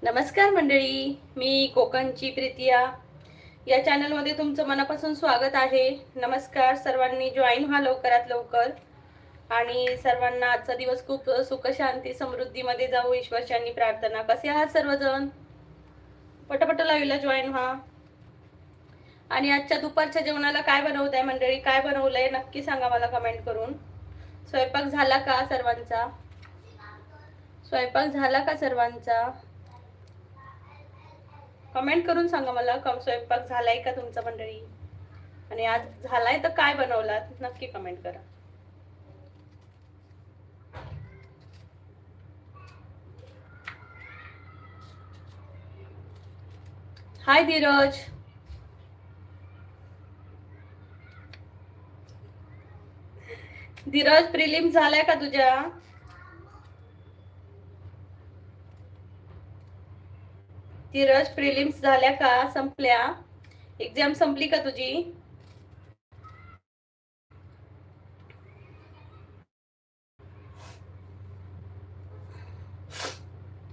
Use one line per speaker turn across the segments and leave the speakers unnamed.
नमस्कार मंडळी, मी कोकणची प्रीतिया. या चॅनलमध्ये तुमचं मनापासून स्वागत आहे. नमस्कार सर्वांनी, जॉईन व्हा लवकरात लवकर. आणि सर्वांना आजचा दिवस खूप सुख शांती समृद्धीमध्ये जाऊ ईश्वरच्यांनी प्रार्थना. कसे आहात सर्वजण? पटापट लाईव्हला जॉईन व्हा. आणि आजच्या दुपारच्या जेवणाला काय बनवताय मंडळी? काय बनवलंय नक्की सांगा मला कमेंट करून. स्वयंपाक झाला का सर्वांचा? स्वयंपाक झाला का सर्वांचा? कमेंट करून सांगा मला, स्वयंपाक झालाय का तुमचा मंडळी? आणि आज झालाय तर काय बनवलात नक्की कमेंट करा. हाय धीरज. धीरज, प्रिलिम झालाय का तुझ्या? धीरज, प्रिलिम्स झाल्या का? संपल्या? एक्झाम संपली का तुझी?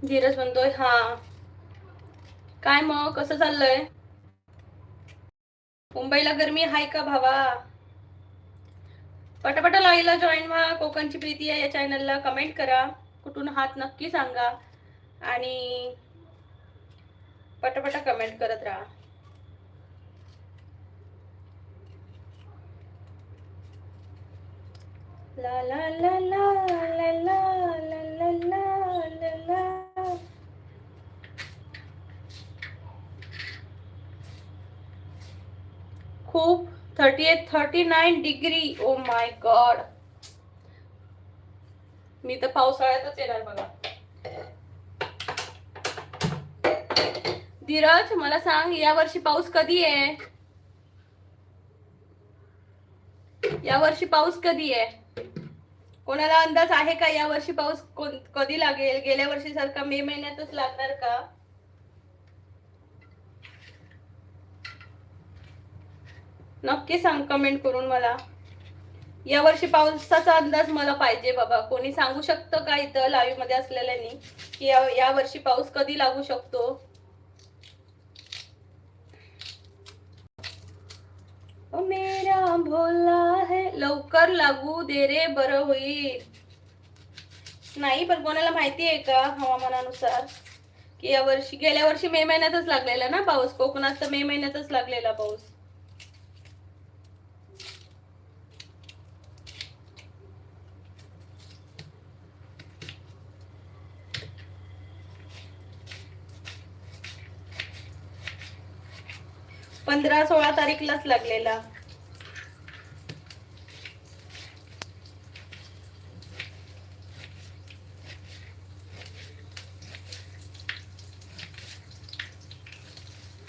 धीरज म्हणतोय हा. काय मग कसं चाललंय? मुंबईला गरमी आहे का भावा? पटापट लाईव्हला जॉईन व्हा. कोकणची प्रीती आहे या चॅनलला. कमेंट करा, कुठून आहात नक्की सांगा. आणि पटापट कमेंट करत राहा. ला ला ला ला ला ला ला ला ला ला. खूप 39 डिग्री. O my God. मी तर पावसाळ्यातच येणार बघा. धीरज मला सांग, या वर्षी पाऊस कधी आहे? या वर्षी पाऊस कधी आहे? कोणाला अंदाज आहे का या वर्षी पाऊस कधी लागेल? गेल्या वर्षी सारखा मे महिन्यातच लागणार का? नक्की सांग कमेंट करून मला. या वर्षी पावसाचा अंदाज मला पाहिजे बाबा. कोणी सांगू शकतं का इथं लाईव्ह मध्ये असलेल्यांनी की या वर्षी पाऊस कधी लागू शकतो? ओ मेरा भोला है, लवकर लागू दे रे, बरं होईल. नाही पण कोणाला माहिती आहे का हवामानानुसार की या वर्षी, गेल्या वर्षी मे महिन्यातच लागलेला ना पाऊस. कोकणात तर मे महिन्यातच लागलेला पाऊस. पंधरा 16 तारीखलाच लागलेला.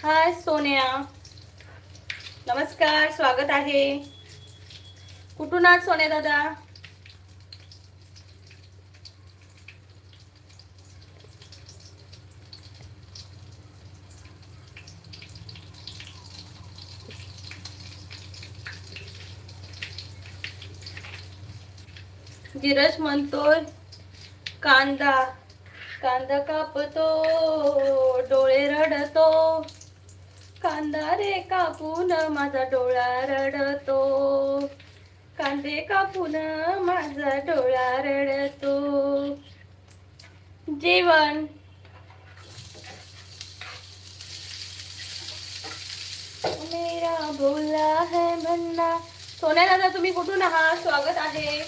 हाय सोनिया, नमस्कार, स्वागत आहे. कुठून आहात सोन्या दादा? धीरज म्हणतोय कांदा कांदा कापतो, डोळे रडतो. कांदा रे कापून माझा डोळा रडतो. कांदे कापून माझा डोळा रडतो. जेवण मेरा भोला है भन्ना. सोन्या दादा तुम्ही कुठून आहात? स्वागत आहे.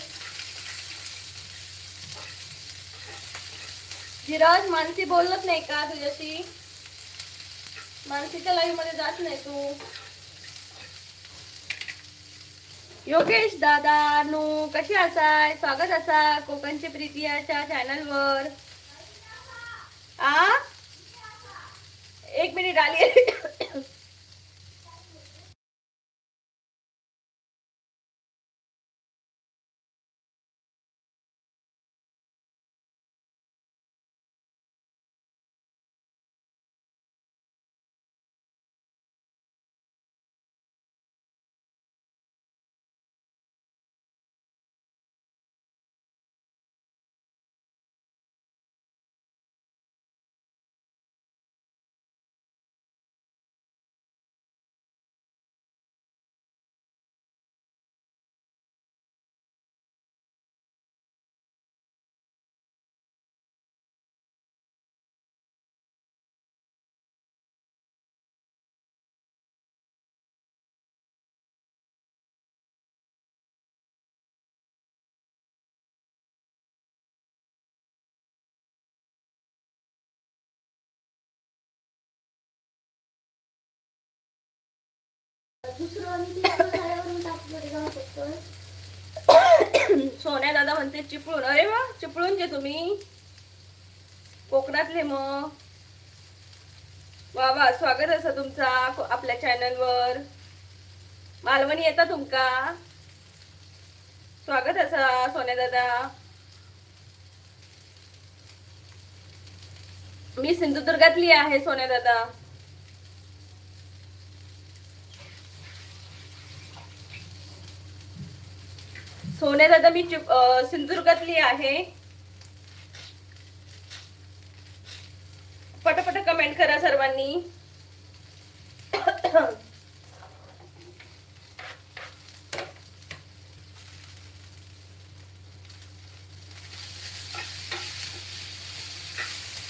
धीरज, मानसी बोलत नाही का तुझ्याशी? मानसीच्या लाईव्ह मध्ये जात नाही तू? योगेश दादा नो, कशी असाय? स्वागत असा कोकणची प्रीतियाच्या चॅनल वर. आ 1 मिनिट आली. सोन्या दादा म्हणते चिपळूण. अरे वा, चिपळूणचे तुम्ही, कोकणातले मग. वा वा, स्वागत असं तुमचा आपल्या चॅनलवर. मालवणी येता तुमका, स्वागत असा सोन्या दादा. मी सिंधुदुर्गातली आहे सोन्या दादा. सोन्या दादा मी सिंधुदुर्गातली आहे. पटापट कमेंट करा सर्वांनी.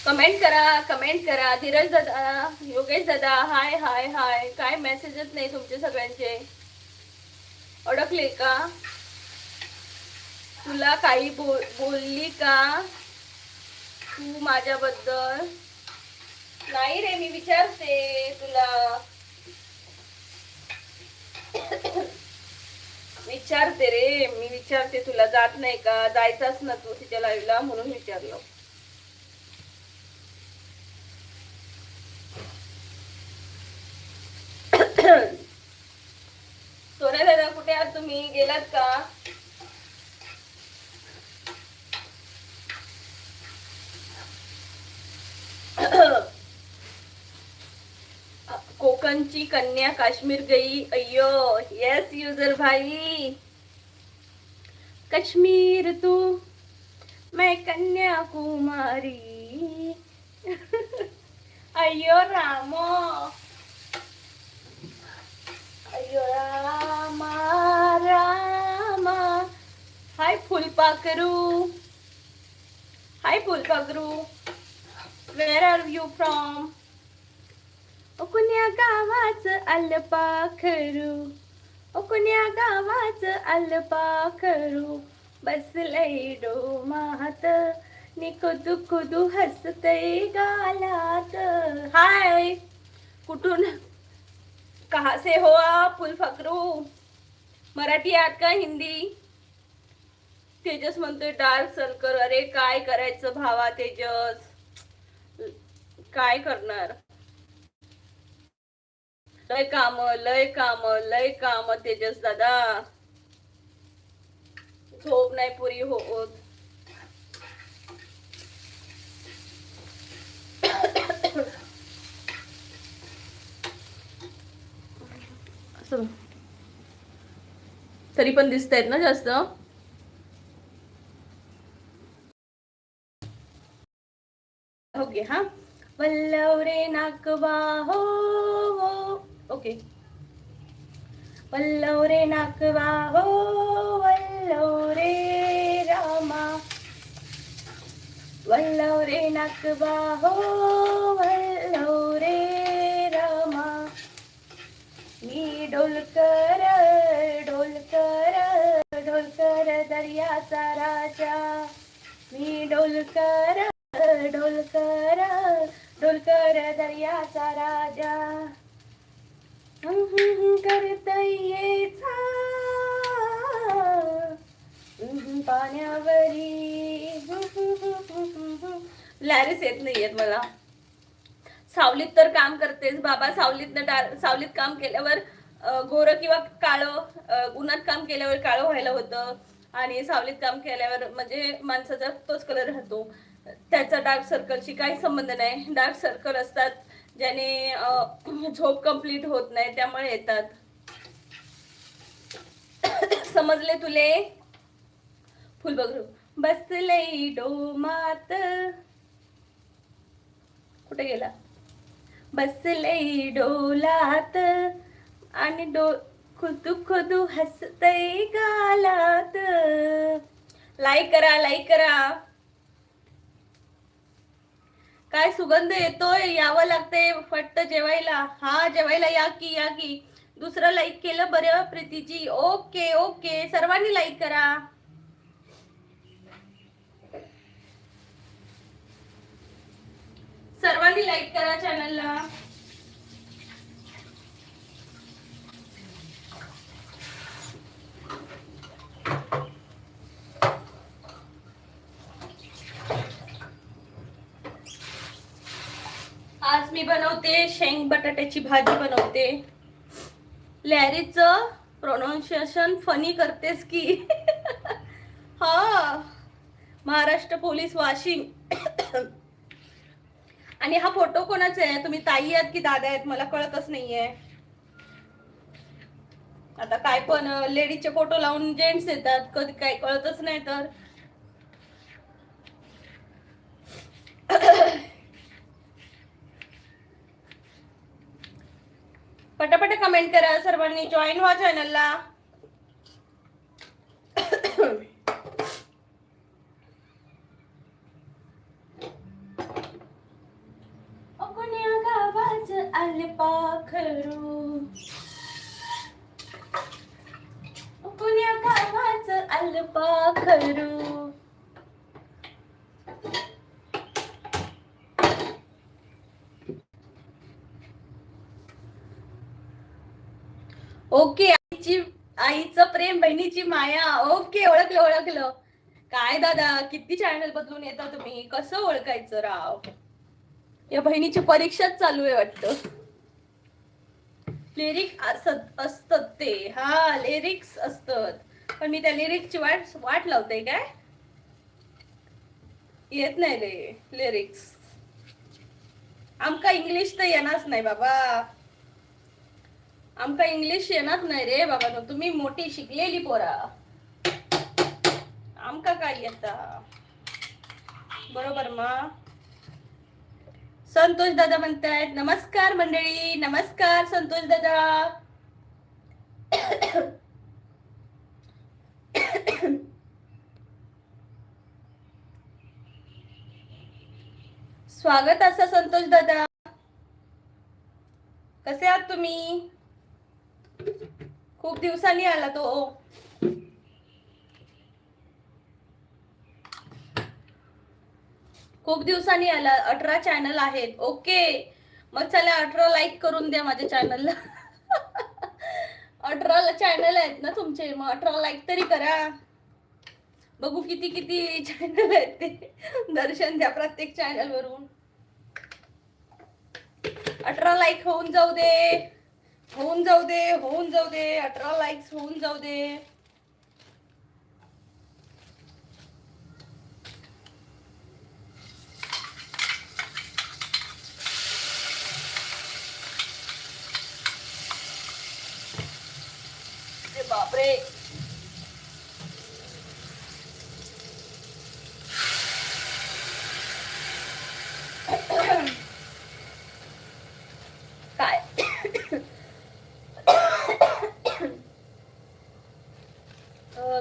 कमेंट करा. धीरज दादा, योगेश दादा, हाय हाय हाय. काय मेसेजच नाही तुमचे सगळ्यांचे. अडकले का? तुला काही बोलली का तू माझ्याबद्दल? नाही रे, मी विचारते तुला. विचारते रे, मी विचारते तुला. जात नाही का? जायचाच ना तू तिच्या लाईव्हला, म्हणून विचारलं. सोन्या दादा कुठे आहात तुम्ही? गेलात का? कोकणची कन्या काश्मीर गई. अय्यो, यस यूजर भाई. कश्मीर तू, मैं कन्याकुमारी. अय्यो रामो, अय्यो रामा रामा. हाय फुलपाखरू, हाय फुलपाखरू. वेर आर यू फ्रॉम? कुण्या गावाचं अलपाखरू, कुण्या गावाचं अलपाखरू. बसलय डोमात नि कुदू कुदू हसतय गालात. हाय, कुठून, कहा से हो आप फुलपाखरू? मराठी आहात का हिंदी? तेजस म्हणतोय डार्क सर्कल. अरे काय करायचं भावा तेजस, काय करणार? लय काम लय काम लय काम तेजस दादा. झोप नाही पुरी होत. असं तरी पण दिसतायत ना जास्त. ओके हा. वल्लव रे नाकवा हो, ओके. वल्लव रे नाकवा हो, वल्लव रे रामा. वल्लव रे नाकवा हो, वल्लव रे रामा. मी ढोलकर ढोलकर ढोलकर दर्याचा राजा. मी ढोलकर ढोलकर ढोलकर दर्याचा राजा. करतयेचा पाण्यावरी. लॅरिस येत नाहीयेत मला. सावलीत तर काम करतेस बाबा. सावलीत काम केल्यावर गोरं किंवा काळं, उन्हात काम केल्यावर काळं व्हायला होतं, आणि सावलीत काम केल्यावर म्हणजे माणसाचा तोच कलर राहतो. त्याचा डार्क सर्कलशी काही संबंध नाही. डार्क सर्कल असतात ज्याने झोप कंप्लीट होत नाही, त्यामुळे येतात. समजले तुले? फुल बघू. बसले डोमात, कुठे गेला? बसले डोलात आणि खुदू खुदू हसतय गालात. लाईक करा, लाईक करा. काय सुगंध येतोय, यावं लागतंय फट्ट जेवायला. हा जेवायला या की, या की. दुसरं लाईक केलं बरं प्रीतीजी. ओके ओके, सर्वांनी लाईक करा. सर्वांनी लाईक करा चॅनलला. मी बनवते शेंग बटाट्याची भाजी बनवते. लॅरीचं प्रोनाऊन्सिएशन फनी करतेस की? हा, महाराष्ट्र पोलीस वाशिम. आणि हा फोटो कोणाचा आहे? तुम्ही ताई आहेत की दादा आहेत मला कळतच नाहीये. आता काय पण लेडीजचे फोटो लावून जेंट्स येतात, कधी काय कळतच नाही. तर पटापट कमेंट करा सर्वांनी, जॉईन व्हा चॅनलला. कोण्या गावाचं अल्पाखरू, कोण्या गावाचं अल्पाखरू. ओके, आईचं प्रेम, बहिणीची माया. ओके, ओळखलं. काय दादा, किती चॅनल बदलून येता तुम्ही, कसं ओळखायचं राव? या बहिणीची परीक्षाच चालू आहे वाटतं. लिरिक असतात ते, हा लिरिक्स असतात, पण मी त्या लिरिक्सची वाट लावते. काय येत नाही रे लिरिक्स. आमका इंग्लिश तर येणारच नाही बाबा, आमका इंग्लिश येणार नाही रे बाबा. तुम्ही मोठी शिकलेली पोरा, आमका काय येता? बरोबर मा. संतोष दादा म्हणतायत नमस्कार मंडळी. नमस्कार संतोष दादा. स्वागत असं संतोष दादा. कसे आहात तुम्ही? खूप दिवसांनी आला तो. खूप दिवसांनी आला. 18 चॅनल आहेत. ओके, मग चला 18 लाईक करून द्या माझ्या चॅनलला. 18 चॅनल आहेत ना तुमचे, मग 18 लाईक तरी करा. बघू किती किती चॅनल आहेत ते. दर्शन द्या प्रत्येक चॅनल वरून. 18 लाईक होऊन जाऊ दे, होऊन जाऊ दे, होऊन जाऊ दे. 18 लाईक्स होऊन जाऊ दे. बापरे, काय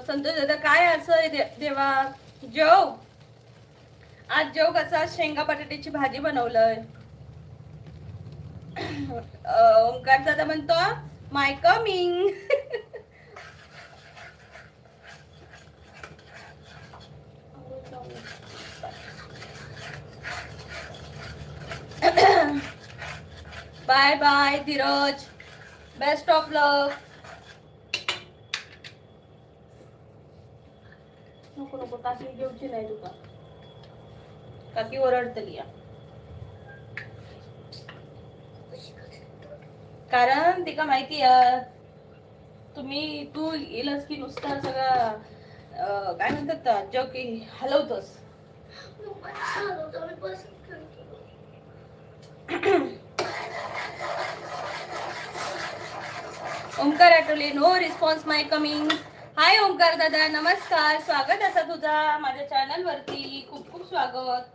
संतोष दादा काय असं देवा? जेव आज, जेव कसा शेंगा बटाट्याची भाजी बनवलंय. ओंकार दादा म्हणतो my coming. Bye bye Dheeraj, best of luck. नको नको, काकी घेऊची नाही तुका, काकी ओरडतली. कारण तिका माहिती तू येलच की नुसता सगळा काय म्हणतात जग की हलवतोस. ओंकार आठवले नो रिस्पॉन्स माय कमिंग. हाय ओंकार दादा, नमस्कार. स्वागत असा तुझा माझ्या चॅनल वरती. खूप खूप स्वागत,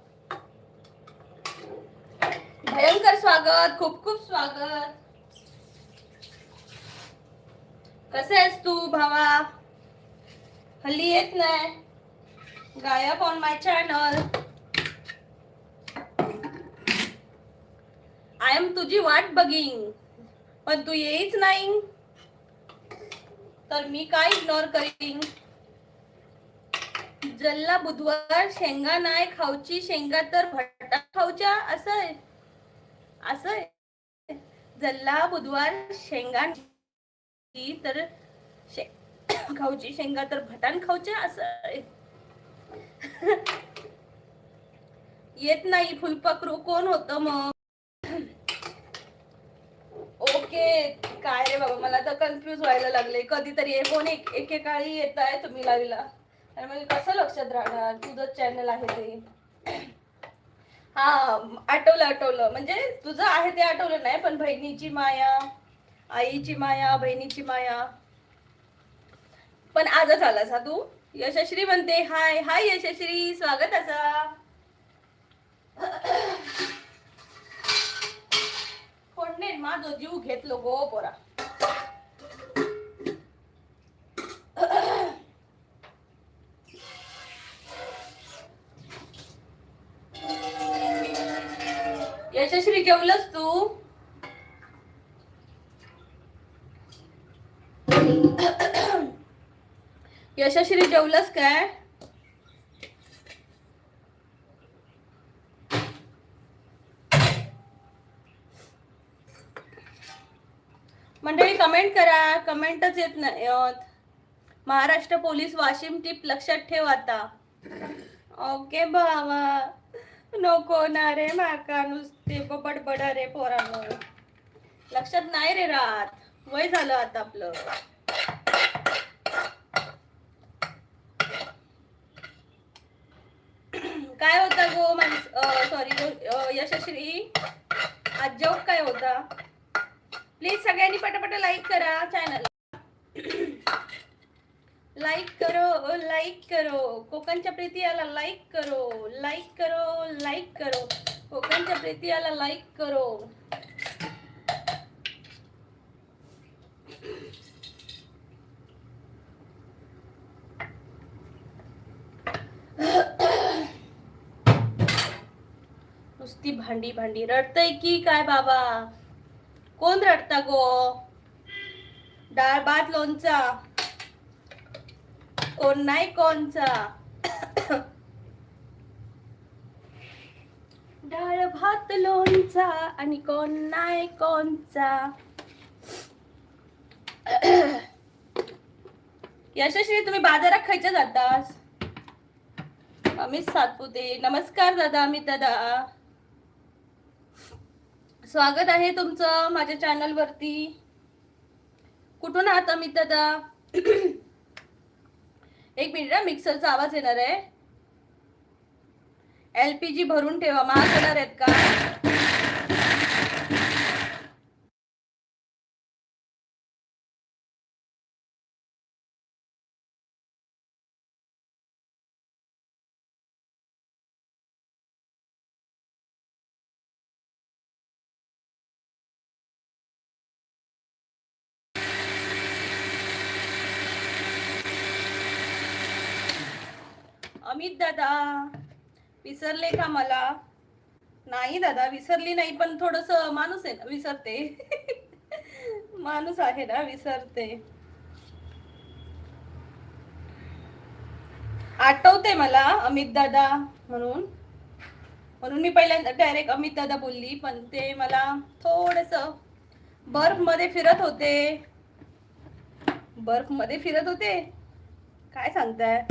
भयंकर स्वागत, खूप खूप स्वागत. कसे आहेस तू भावा? हल्ली येत नाही, गायब on my channel. I am तुझी वाट बघिंग, पण तू येईच नाही, तर मी काय इग्नोर करीन. जल्ला बुधवार शेंगा नाही खाऊची, शेंगा तर भटा खाऊच्या. असं जल्ला बुधवार शेंगा तर खाऊची, शेंगा तर भटान खाऊच्या. असं येत नाही. फुलपाखरू कोण होतं मग? अनिकेत काय रे बाबा, मला तर कन्फ्यूज व्हायला लागले. कधीतरी कोण एकेकाळी येत आहे तुम्ही लाईव्हला आणि मग कसं लक्षात राहणार तुझं चॅनल आहे ते. हा आठवलं म्हणजे तुझं आहे ते आठवलं नाही, पण बहिणीची माया, आईची माया, बहिणीची माया. पण आजच आलास हा तू. यशश्री म्हणते हाय हाय यशश्री, स्वागत असा. कोणने माझं जीव घेतलो गो पोरा. यशश्री जेवलंस तू? यशश्री जेवलंस काय? मंडळी कमेंट करा, कमेंटच येत नाही. महाराष्ट्र पोलीस वाशिम टिप लक्षात ठेव आता. ओके बाबा, नको ना रे माका नुसते बडबड रे पोरांनो. लक्षात नाही रे राहत, वय झालं आता आपलं. काय होता गो सॉरी यशश्री, आज जोक काय होता? प्लीज सगळ्यांनी पटापट लाईक करा चॅनल. लाईक करो, लाईक करो. कोकणच्या प्रीतियाला लाईक करो, लाईक करो, लाईक करो. कोकणच्या प्रीतियाला लाईक करो. नुसती भांडी भांडी. रडतय की काय बाबा? कोण रडता गो? डाळ भात लोणचा कोण नाही कोणचा. डाळ भात लोणचा आणि कोण नाही कोणचा. यशस्वी तुम्ही बाजारात खायच्या जातास? अमित सातपुते, नमस्कार दादा. अमित दादा, स्वागत आहे तुमचं माझ्या चॅनल वरती. कुठून आहात अमित दादा? एक मिनिट, मिक्सरचा आवाज येणार आहे. LPG भरून ठेवा. महाग होणार आहेत का? अमित दादा विसरले का मला? नाही दादा विसरली नाही, पण थोडस माणूस आहे ना विसरते. माणूस आहे ना विसरते. आठवते मला अमित दादा म्हणून मी पहिल्यांदा डायरेक्ट अमित दादा बोलली, पण ते मला थोडस बर्फ मध्ये फिरत होते. काय सांगताय?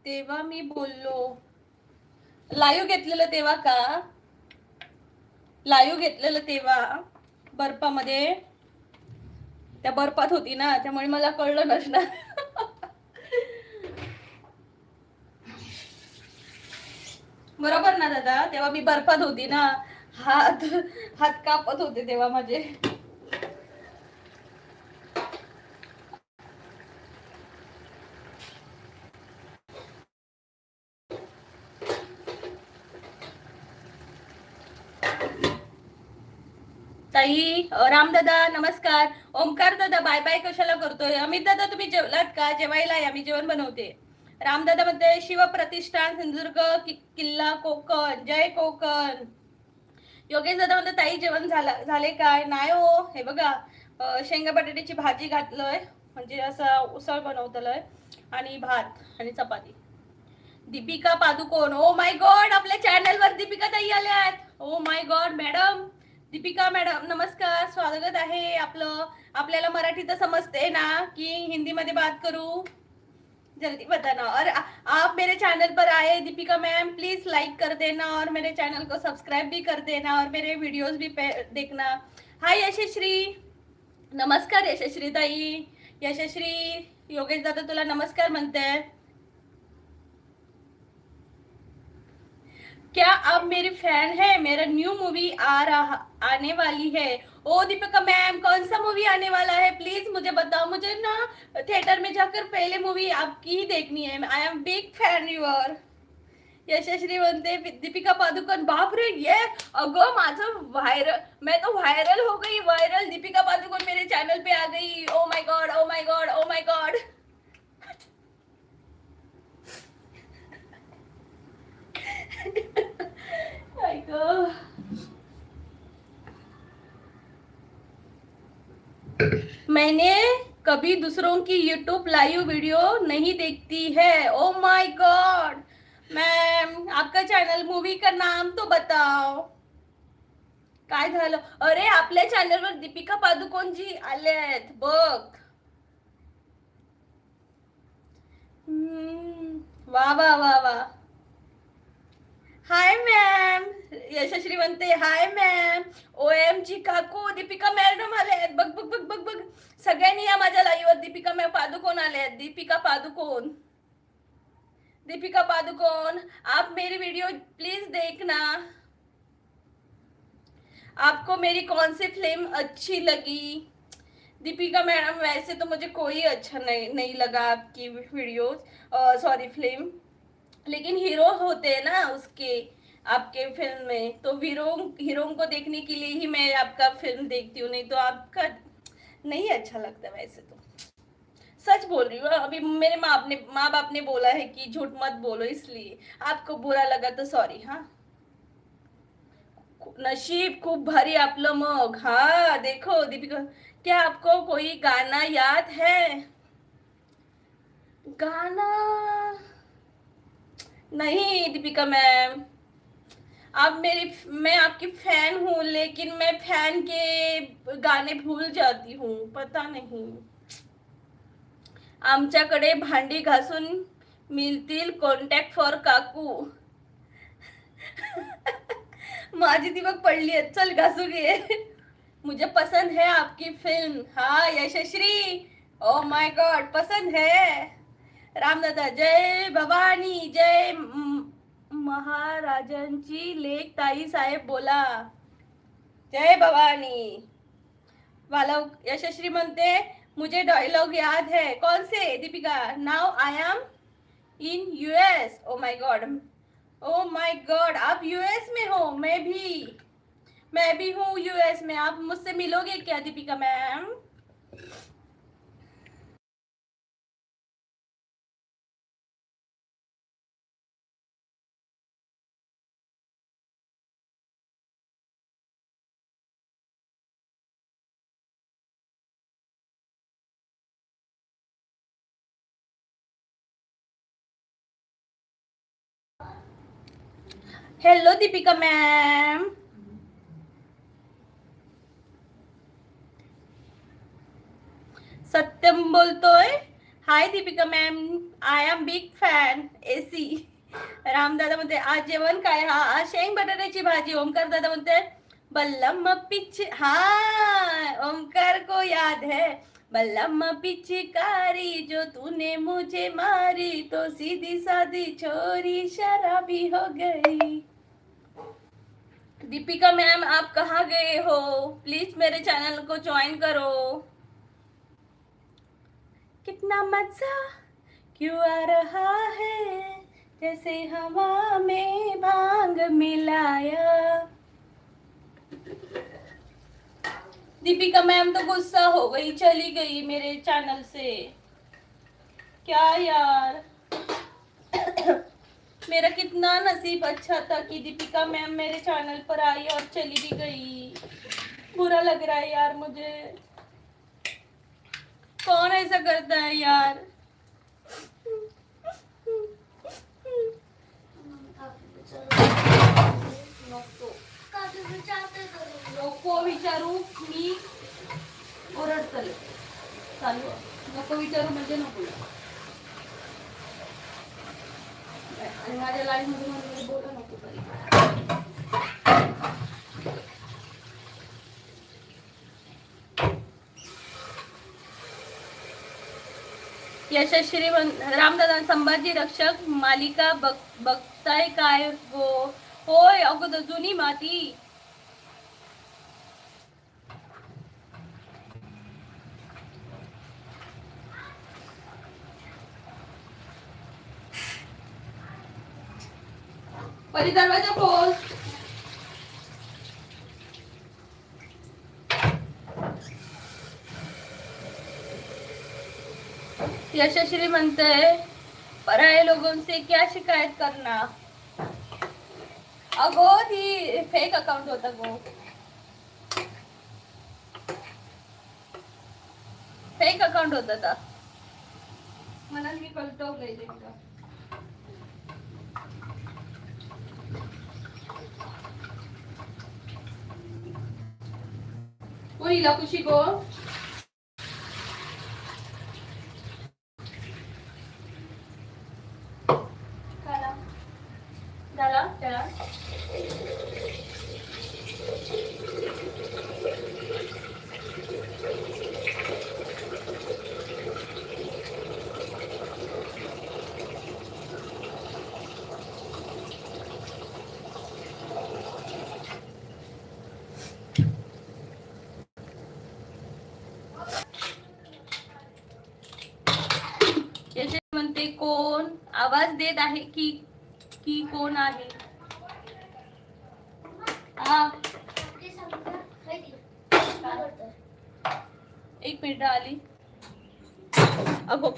तेव्हा मी बोललो. लाईव्ह घेतलेलं तेव्हा का? लाईव्ह घेतलेलं तेव्हा बर्फामध्ये, त्या बर्फात होती ना, त्यामुळे मला कळलं नसणार. बरोबर ना दादा? तेव्हा मी बर्फात होती ना, हात कापत होते तेव्हा माझे. ताई, रामदादा नमस्कार. ओमकार दादा बाय बाय कशाला करतोय? अमित दादा तुम्ही जेवलात का? जेवायला या, मी जेवण बनवते. रामदादा म्हणते शिवप्रतिष्ठान सिंधुदुर्ग किल्ला कोकण, जय कोकण. योगेश दादा म्हणते ताई जेवण झाले काय? नाही हो, हे बघा शेंगा बटाट्याची भाजी घातलंय, म्हणजे असं उसळ बनवतलंय, आणि भात आणि चपाती. Deepika Padukone, oh my god, आपल्या चॅनल वर दीपिका ताई आल्यात. Oh my god madam, Deepika madam नमस्कार, स्वागत आहे आपलं. आपल्याला मराठी तर समजते ना की हिंदी मध्ये बात करू? जल्दी बताना। और आप मेरे चैनल पर आए दीपिका मैम, प्लीज लाइक कर देना और मेरे चैनल को सब्सक्राइब भी कर देना और मेरे वीडियोस भी देखना। हाय यशश्री, नमस्कार यशश्री ताई। यशश्री, योगेश दादा तुला नमस्कार म्हणते। क्या आप मेरी फैन है? मेरा न्यू मूवी आने वाली है। ओ दीपिका मैम, कौन सा मूवी आने वाला है प्लीज मुझे बताओ। मुझे ना थिएटर में जाकर पहले मूवी आपकी ही देखनी है। I am big fan your. Yashasvi म्हणते दीपिका पादुकोण। बाप रे, ये अगं माझं व्हायरल, मैं तो वायरल हो गई, वायरल। दीपिका पादुकोण मेरे चैनल पे आ गई। Oh my god, oh my god, oh my god. मैंने कभी दूसरों की यूट्यूब लाइव वीडियो नहीं देखती है। ओ माय गॉड मैम, आपका चॅनल मूवी का नाम तो बताओ। काय झालं? अरे आपल्या चॅनलवर दीपिका पादुकोण जी आलेत बघ। वा वा वा वा। हाय मॅम, यशस्वी म्हणते हाय मॅम। ओएम जी काकू, दीपिका मॅडम आले आहेत बघ बघ बघ बघ बघ। सगळ्यांनी या माझ्या लाईव्हवर दीपिका मॅम पादुकोण आले आहेत। दीपिका पादुकोण, दीपिका पादुकोण, आप मेरी वीडियो प्लीज देखना। आपको मेरी कौन सी फिल्म अच्छी लगी? दीपिका मैडम, वैसे तो मुझे कोई अच्छा नहीं लगा आपकी वीडियोस, सॉरी फिल्म। लेकिन हीरो होते हैं ना उसके, आपके फिल्म में, तो हीरो को देखने के लिए ही मैं आपका फिल्म देखती हूँ, नहीं तो आपका नहीं अच्छा लगता। वैसे तो सच बोल रही हूँ। अभी मेरे माँ बाप ने बोला है कि झूठ मत बोलो, इसलिए आपको बुरा लगा तो सॉरी। हाँ, नशीब खूप भारी आपलं मग। हाँ देखो दीपिका, क्या आपको कोई गाना याद है? गाना नहीं दीपिका मैम, मैं आपकी फैन हूँ, लेकिन मैं फैन के गाने भूल जाती हूँ, पता नहीं। आमच्याकडे भांडी घासून मिळतील, कॉन्टॅक्ट फॉर काकू। माझी ती बघ पडली आहे, चल घासू घे। मुझे पसंद है आपकी फिल्म। हाँ यशश्री, ओ माय गॉड, पसंद है। रामदादा, जय भवानी, जय महाराजांची लेक ताई साहेब बोला। जय भवानी वाला। यशश्री म्हणते मुझे डायलॉग याद है। कौन से Deepika? Now I am in US. Oh my god, oh my god, आप यूएस में हो? मैं भी हूँ यूएस में। आप मुझसे मिलोगे क्या Deepika ma'am? Hello Deepika ma'am, Satyam बोलतोय। Hi Deepika ma'am, I am big fan. एसी रामदादा म्हणते आज जेवण काय? हा, आज शेंग बटाट्याची भाजी। ओमकार दादा म्हणते बल्लम पिच। हा, ओमकार को याद है। बल्लम पिचकारी जो तूने मुझे मारी, तो सीधी सादी छोरी शराबी हो गई। दीपिका मैम, आप कहाँ गए हो? प्लीज मेरे चैनल को ज्वाइन करो। कितना मजा क्यों आ रहा है, जैसे हवा में भांग मिलाया। दीपिका मैम तो गुस्सा हो गई, चली गई मेरे चैनल से। क्या यार, मेरा कितना नसीब अच्छा था कि दीपिका मैम मेरे चैनल पर आई और चली भी गई। बुरा लग रहा है यार मुझे। कौन ऐसा करता है यार? नको विचारू, मी ओरडतले चालू। नको विचारू म्हणजे नको। आणि माझ्या लाईव्ह मध्ये मध्ये बोलू नको तरी. यशस्वी रामदादा संभाजी रक्षक मालिका बघताय काय गो? होय अगोदर जुनी माती. परी दरवाजा खोल. यशस्वी म्हणते पराये लोगों से क्या शिकायत करना. अगो ती फेक अकाउंट होता गो. फेक अकाउंट होता था. मला मी कळतवलंय त्यांचं. कोणीला खुशी गो. झाला त्याला. म्हणते कोण आवाज देत आहे की कोण आहे. एक मिनिट आली. अगो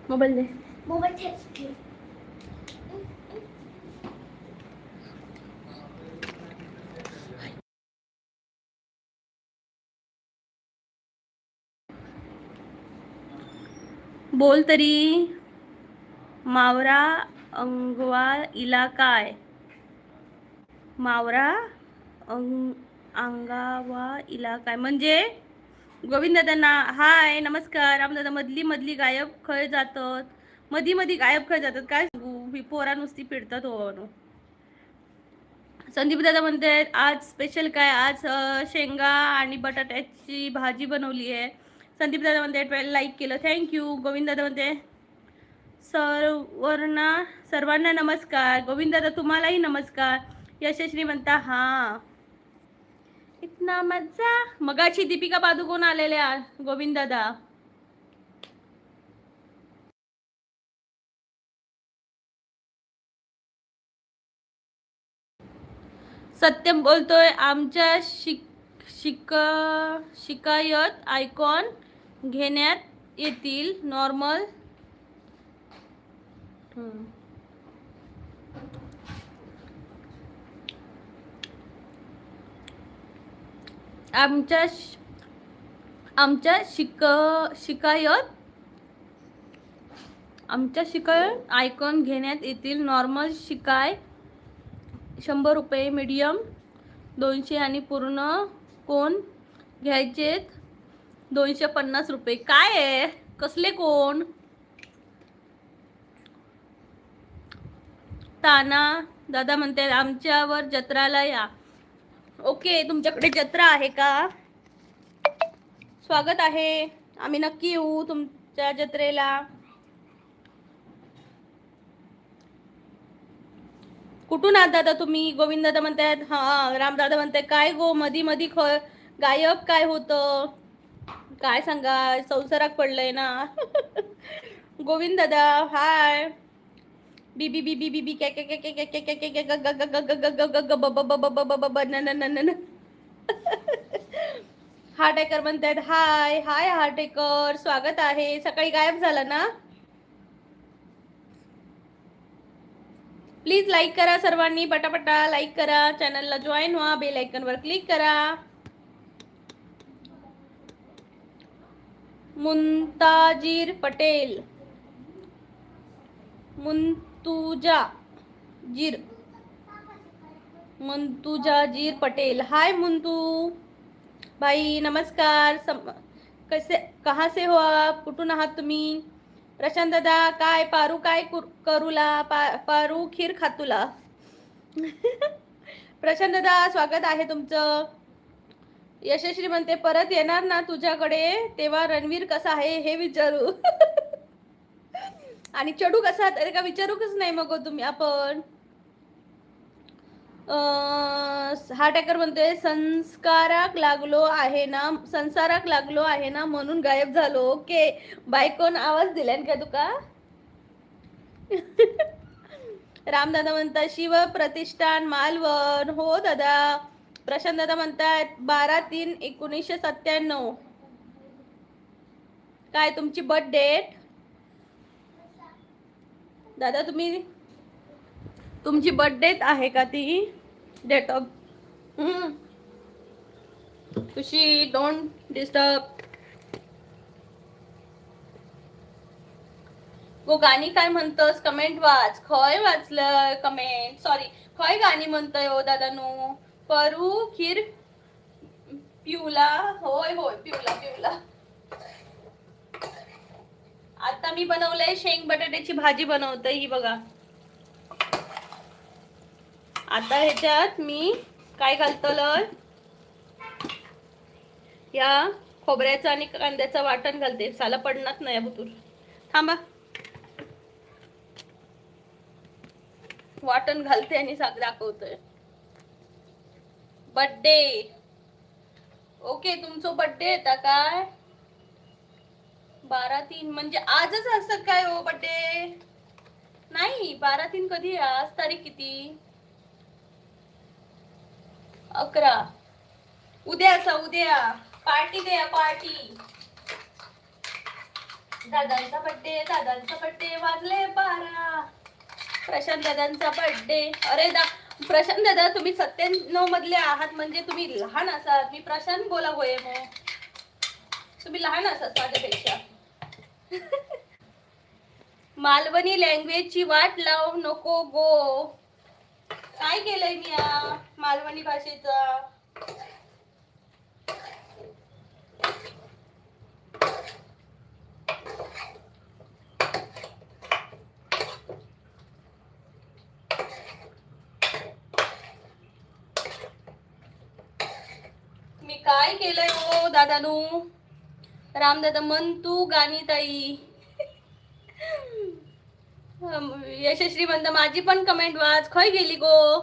मोबाईल दे. मोबाईल बोल तरी. मावरा अंगवा इला काय. मावरा अंगावा इला काय म्हणजे. गोविंद दादा हाय नमस्कार. रामदादा मधली मधली गायब खय जातात. मधी मधी गायब खय जातात काय पोरा नुसती पिडतात हो. संदीप दादा म्हणते आज स्पेशल काय. आज शेंगा आणि बटाट्याची भाजी बनवली आहे. संदीप दादा म्हणते लाईक केलं थँक्यू. गोविंद दादा म्हणते सर्वांना नमस्कार. गोविंद दादा तुम्हालाही नमस्कार. यशस्वी म्हणता हा इतना मजा. मगाची दीपिका पादुकोण आलेल्या गोविंद दादा. सत्यम बोलतोय आमच्या शिकायत आयकॉन घेण्यात येतील नॉर्मल. आमच्या शिकायत आयकॉन घेण्यात येतील नॉर्मल शिकाय 100 रुपये. मीडियम 200 आणि पूर्ण कोण घ्यायचेत 250 रुपये. काय आहे कसले कोण. ताना दादा म्हणते आमच्यावर जत्राला या. ओके तुमच्याकडे जत्रा आहे का. स्वागत आहे. आम्ही नक्की येऊ तुमच्या जत्रेला. कुठून आहात दादा तुम्ही. गोविंद दादा म्हणतात हा. रामदादा म्हणते काय गो मधी मधी गायब काय होतं काय सांगा, संसारात पडलंय ना. गोविंद दादा हाय. बीबी बीबी बीबी क्या क्या क्या क्या क्या क्या क्या क्या ग ग ग ग ग ग ग ग ब ब ब ब ब ब ब न न न न. हार्टेकर म्हणतायत हाय हाय हार्टेकर, स्वागत आहे. सकाळी गायब झाला ना. प्लीज लाईक करा सर्वांनी, पटापटा लाईक करा, चॅनलला जॉईन व्हा, बेल आयकन वर क्लिक करा. मुंताजीर पटेल, मुंतुजा जीर, मुंतुजा जीर पटेल, हाय मुंतू भाई नमस्कार. कसे कहाँ से हो आप, कुठून आहात तुम्ही. प्रशांत दादा काय पारू काय करूला पारू खीर खातुला. प्रशांत दादा स्वागत आहे तुमचं. यशस्वी म्हणते परत येणार ना तुझ्याकडे तेव्हा रणवीर कसा आहे हे विचारू. आणि चडू कसा, अरे का विचारूच नाही मग तुम्ही आपण. हार्टेकर म्हणते संस्काराक लागलो आहे ना, संसाराक लागलो आहे ना म्हणून गायब झालो. ओके बायकोन आवाज दिल्यान का तुका. रामदादा म्हणतात शिव प्रतिष्ठान मालवण. हो दादा. प्रशांत दादा म्हणतात 12/3/1997. काय तुमची बर्थ डेट दादा, तुमची बर्थ डेट आहे का ती डेट ऑफ. तुशी डोंट डिस्टर्ब. गो गाणी काय म्हणतस, कमेंट वाच. खय वाचलं कमेंट, सॉरी खय गाणी म्हणतय हो दादा नो. परू खीर पिवला, होय होय पिवला पिवला. आता मी बनवलंय शेंग बटाट्याची भाजी बनवते ही बघा. आता ह्याच्यात मी काय घालतलं, या खोबऱ्याचं आणि कांद्याचं वाटण घालते. साला पडणार नाही बुतूर, थांबा वाटण घालते आणि दाखवतोय. बर्थडे ओके, तुमचं बर्थडे येता काय 12/3 म्हणजे आजच असं काय हो बर्थडे. नाही 12/3 कधी आहे, आज तारीख किती 11. उद्या असा, उद्या पार्टी द्या पार्टी. दादांचा बर्थडे, दादांचा बर्थडे वाजले 12. प्रशांत दादांचा बर्थडे. अरे प्रशांत दादा तुम्ही 97 मधले आहात म्हणजे तुम्ही लहान असाल. मी प्रशांत बोला होय मग तुम्ही लहान असाल माझ्यापेक्षा. मालवणी लँग्वेजची वाट लाव नको गो. काय केलंय मी या मालवणी भाषेचा. मी काय केलंय हो दादानू. रामदादा मन तू गाणी ताई. यशस्वी म्हणता माझी पण कमेंट वाच. खय गेली गो.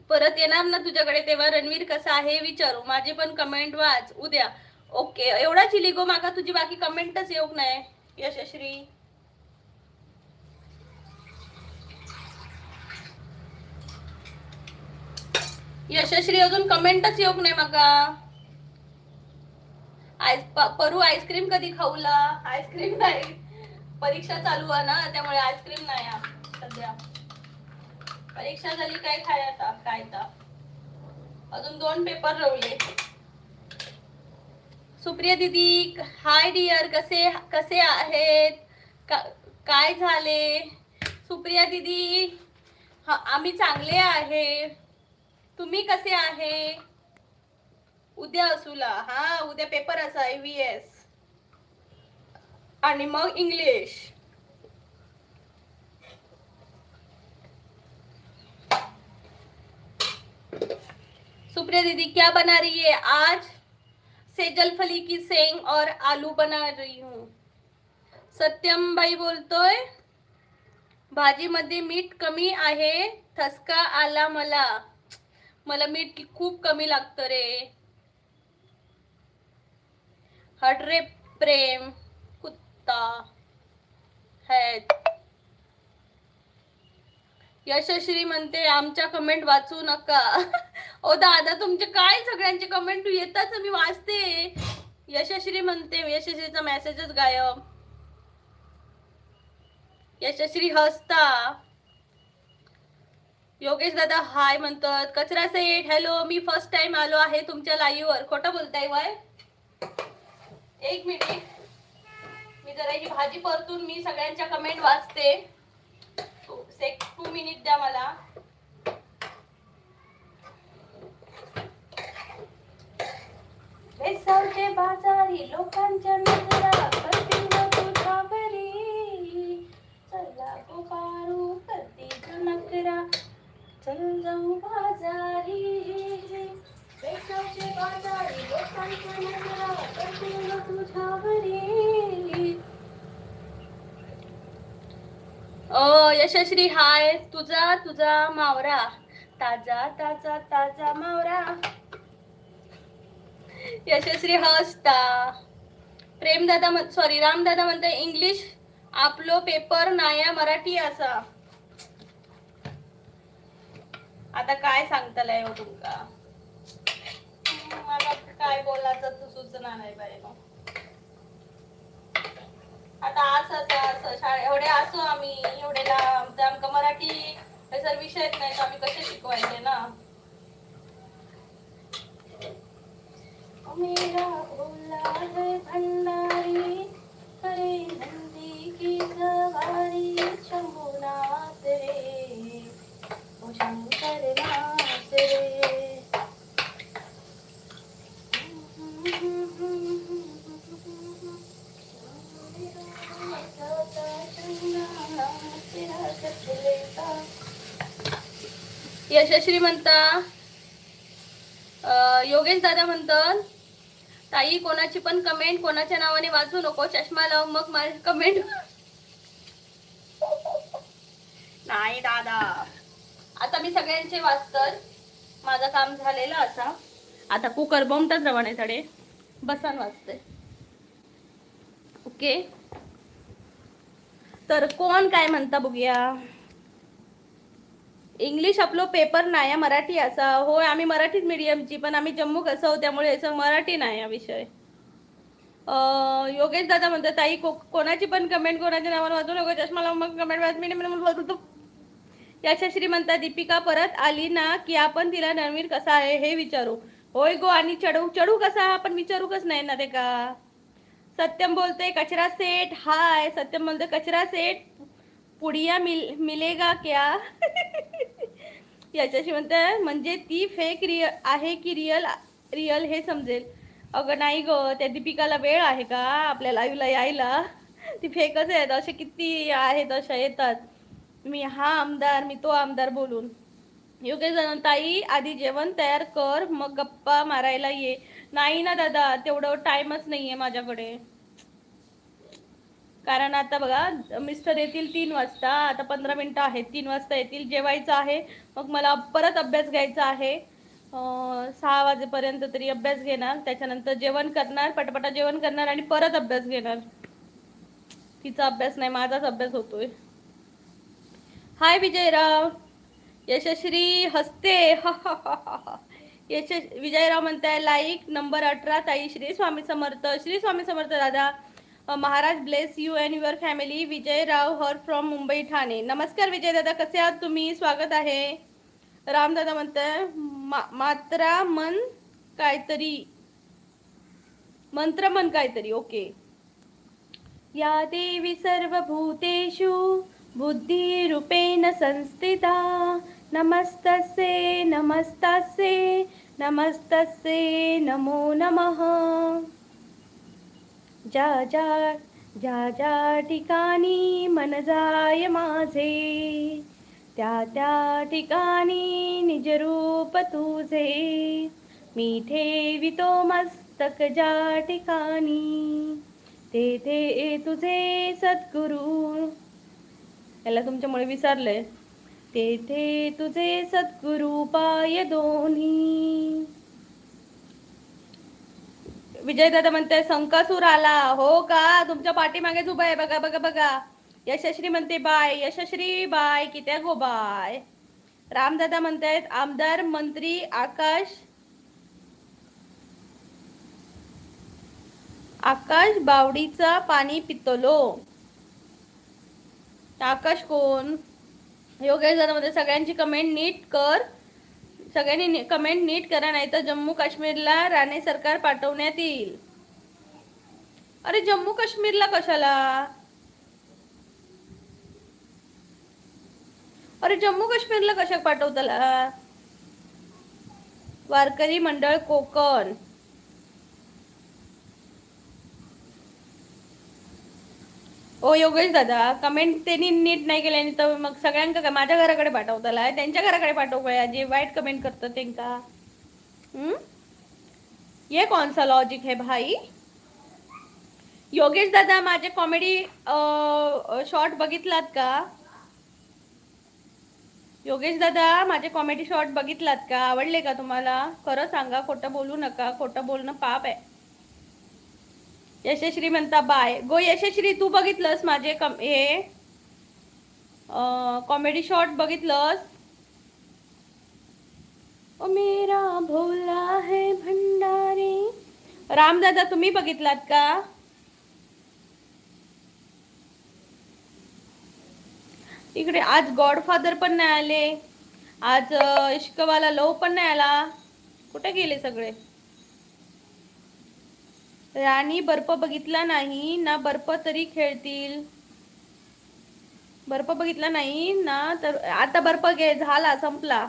परत येणार ना तुझ्याकडे तेव्हा रणवीर कसा आहे विचारू. माझी पण कमेंट वाच उद्या. ओके एवढा चिली गो माका तुझी बाकी कमेंटच येऊ नाही. यशस्वी यशस्वी अजून कमेंटच येऊ नाही माका. परू आईस्क्रीम कधी खाऊला. आईस्क्रीम नाही, परीक्षा चालू आहे ना त्यामुळे आईस्क्रीम नाही सध्या. परीक्षा झाली काय खाय आता काय तर. अजून 2 पेपर रवले. सुप्रिया दीदी हाय डिअर, कसे कसे आहेत, काय झाले. सुप्रिया दीदी आम्ही चांगले आहे, तुम्ही कसे आहे. उद्या असूला, हा उद्या पेपर असा EVS आणि मग इंग्लिश. सुप्रिया दीदी क्या बना रही है आज. सेजल फली की सेंग और आलू बना रही हूँ. सत्यम भाई बोलतोय भाजी मध्ये मीठ कमी आहे, ठसका आला मला. मला मीठ खूप कमी लागतं रे. हट रे प्रेम कुत्ता है. यशश्री म्हणते आमच्या कमेंट वाचू नका. ओ दादा तुमचे काय सगळ्यांचे कमेंट येतात मी वाचते. यशश्री म्हणते, यशश्रीचा मेसेजच गायब. यशश्री हसता. योगेश दादा हाय म्हणतात. कचरा सेठ हॅलो, मी फर्स्ट टाइम आलो आहे तुमच्या लाईव्ह वर. खोटं बोलताय वय. एक मिनिट, मी जरा ही भाजी परतून मी सगळ्यांच्या कमेंट वाचते. 2 मिनिट द्या मला. वेसावचे बाजारी लोकांच्या नजरा करतील तुझ्या घरी. चला गो पारू करती नकरा, चल जाऊ बाजारी. वेसावचे बाजारी लोकांच्या नजरा करतील तुझ्या घरी. यशश्री हाय. तुझा मावरा ताजा ताजा ताजा मावरा. यशश्री हसता. प्रेमदादा सॉरी रामदादा म्हणते इंग्लिश आपलो पेपर नाया मराठी असा. आता काय सांगतालय हो तुमका. मला काय बोलायचं सुचना नाही बाई. आता असं शाळे एवढे असो आम्ही एवढेला आमका मराठी हे सर विषयच नाही तर आम्ही कसे शिकवायचे ना. मेरा भोला है भंडारी करे नंदी की सवारी. शंभुनाथ रे ओ शंकरनाथ रे. यशश्री म्हणता. योगेश दादा म्हणतात ताई कोणाची पण कमेंट कोणाच्या नावाने वाचू नको, चष्मा लाव मग माझी कमेंट. नाही दादा, आता मी सगळ्यांचे वाचतर. माझं काम झालेलं असा. आता कुकर बोंबतात रवाने तडे बसान वाचते. ओके, तर कोण काय म्हणता बघूया. इंग्लिश आपलो पेपर नाही मराठी असा. होय आम्ही मराठीच मीडियमची, पण आम्ही जम्मू कसं हो त्यामुळे याचं मराठी नाही हा विषय. योगेश दादा म्हणतात ताई कोणाची पण कमेंट कोणाच्या नावानं वाचू नको, चष्मा लावून मग कमेंट वाच. मी यशश्री म्हणतात दीपिका परत आली ना की आपण तिला रणवीर कसा आहे हे विचारू. होय गो, आणि चढू कसा आपण विचारूकच नाही ना ते का. सत्यम बोलते कचरा सेठ हाय. सत्यम बोलते कचरा सेठ पुडिया मिलेगा क्या. याच्याशी म्हणते म्हणजे ती फेक आहे की रिअल हे समजेल. अगं नाही ग, त्या दीपिकाला वेळ आहे का आपल्या लाईव्हला यायला. ती फेकच आहेत. असे किती आहेत अशा येतात. मी हा आमदार मी तो आमदार बोलून. योगेश ताई आधी जेवण तयार कर मग गप्पा मारायला ये. नाही ना दादा, तेवढं टाइमच नाहीये माझ्याकडे. कारण आता बघा मिस्टर येतील 3 वाजता. आता 15 मिनिटं आहेत. 3 वाजता येतील. जेवायचं आहे, मग मला परत अभ्यास घ्यायचा आहे. 6 वाजेपर्यंत तरी अभ्यास घेणार. त्याच्यानंतर जेवण करणार, पटापटा जेवण करणार आणि परत अभ्यास घेणार. तिचा अभ्यास नाही, माझाच अभ्यास होतोय. हाय विजयराव. यशश्री हसते. विजयराव म्हणताय लाईक नंबर 18 ताई. श्री स्वामी समर्थ. श्री स्वामी समर्थ दादा. Maharaj bless you and your family. Vijayrao her from Mumbai Thane. नमस्कार विजय दादा, कसे आहात तुम्ही. स्वागत आहे. रामदादा म्हणताय मात्रा मन काहीतरी मंत्र मन काहीतरी. ओके. या देवी सर्वभूतेषु बुद्धिरूपेण संस्थिता. नमस्तस्ये नमस्तस्ये नमस्तस्ये नमो नमः. ज्या ज्या ठिकाणी मन जाय माझे त्या ठिकाणी निजरूप तुझे. मी ठेवितो मस्तक ज्या ठिकाणी तेथे तुझे सद्गुरू. याला तुमच्यामुळे विसरले. तेथे तुझे सद्गुरु पाय दोन्ही. विजय दादा म्हणते संकासूर आला. हो का? तुमच्या पाठीमागेच उभा आहे बघा बघा बघा. यशश्री म्हणते बाय. यशश्री बाय. कित्या गो बाय. रामदादा म्हणतायत आमदार मंत्री आकाश बावडीचा पाणी पितलो. आकाश कोण? योगेश दादा म्हणते सगळ्यांची कमेंट नीट कर. सगळ्यांनी कमेंट नीट करा, नाही तर जम्मू काश्मीरला राणे सरकार पाठवण्यात येईल. अरे जम्मू काश्मीरला कशाला? अरे जम्मू काश्मीरला कशा पाठवताला? वारकरी मंडळ कोकण. ओ योगेश दादा कमेंट त्यांनी नीट नाही केल्याने तर मग सगळ्यांका काय माझ्या घराकडे पाठवताला? त्यांच्या घराकडे पाठवूया जे वाईट कमेंट करतात त्यांका. ये कौन सा लॉजिक है भाई? योगेश दादा माझे कॉमेडी शॉर्ट बघितलात का? योगेश दादा माझे कॉमेडी शॉर्ट बघितलात का? आवडले का तुम्हाला? खरं सांगा, खोटं बोलू नका. खोटं बोलणं पाप आहे. यशश्री म्हणता बाय. गो यशश्री तू बघितलंस माझे हे कॉमेडी शॉर्ट बघितलंस? ओ मेरा भोला है भंडारी. रामदादा तुम्ही बघितलात का? इकडे आज गॉडफादर पण नाही आले. आज इश्कवाला लव पण नाही आला. कुठे गेले सगळे? राणी बर्फ बघितला नाही ना, बर्फ तरी खेळतील. बर्फ बघितला नाही ना, तर आता बर्फ झाला संपला.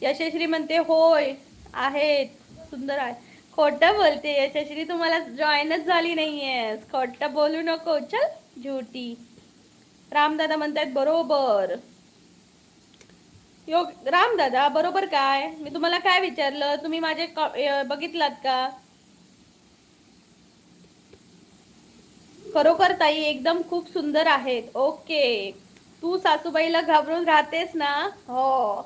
यशश्री म्हणते होय आहेत सुंदर आहे. खोटं बोलते यशश्री, तुम्हाला जॉईनच झाली नाहीये. खोटं बोलू नको. चल झूठी. रामदादा म्हणतात बरोबर. रामदादा बरोबर काय? मी तुम्हाला काय विचारलं? तुम्ही माझे बघितलात का? खरोखर ताई एकदम खूप सुंदर आहेत. ओके. तू सासूबाईला घाबरून राहतेस ना? हो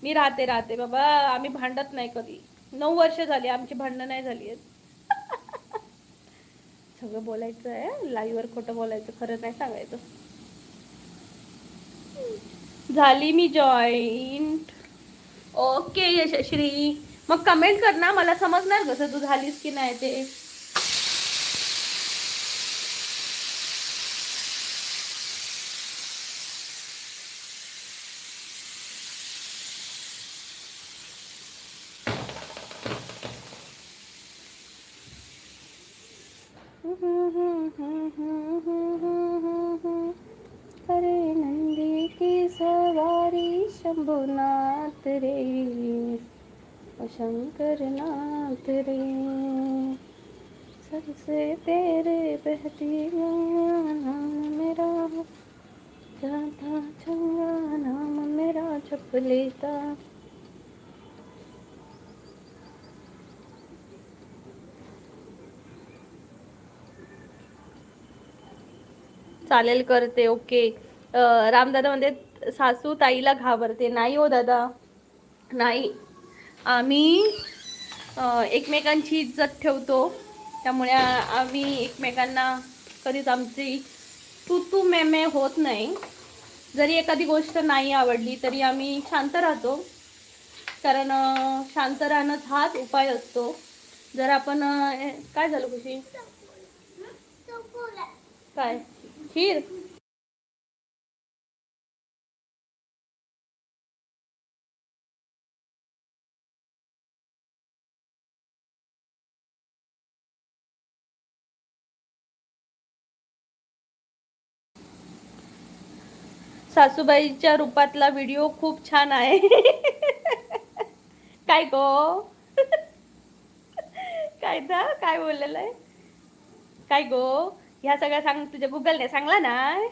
मी राहते बाबा. आम्ही भांडत नाही कधी. 9 वर्ष झाली आमची भांडणं नाही झाली आहेत. सगळं बोलायचं आहे लाईव्ह वर, खोटं बोलायचं, खरं नाही सांगायचं. झाली मी जॉईंट. ओके यशश्री मग कमेंट कर ना, मला समजणार कसं तू झालीस की नाही ते. अरे नंदी की सवारी शंभुनाथ रे, शंकर नाथ रे, सबसे तेरे बहती नाम मेरा, जाता चंगा नाम मेरा जप लेता. चालेल करते. ओके. रामदादा म्हणते सासू ताईला घाबरते. नाही हो दादा नाही. आम्ही एकमेकांची इज्जत ठेवतो, त्यामुळे आम्ही एकमेकांना कधीच आमची तू मे होत नाही. जरी एखादी गोष्ट नाही आवडली तरी आम्ही शांत राहतो, कारण शांत राहणंच हाच उपाय असतो. जर आपण काय झालं खुशी? काय खीर? सासूबाईच्या रूपातला व्हिडिओ खूप छान आहे. काय गो? काय दा काय बोललेलं आहे? काय गो? ह्या सगळ्या सांग तुझ्या गुगलने सांगला ना?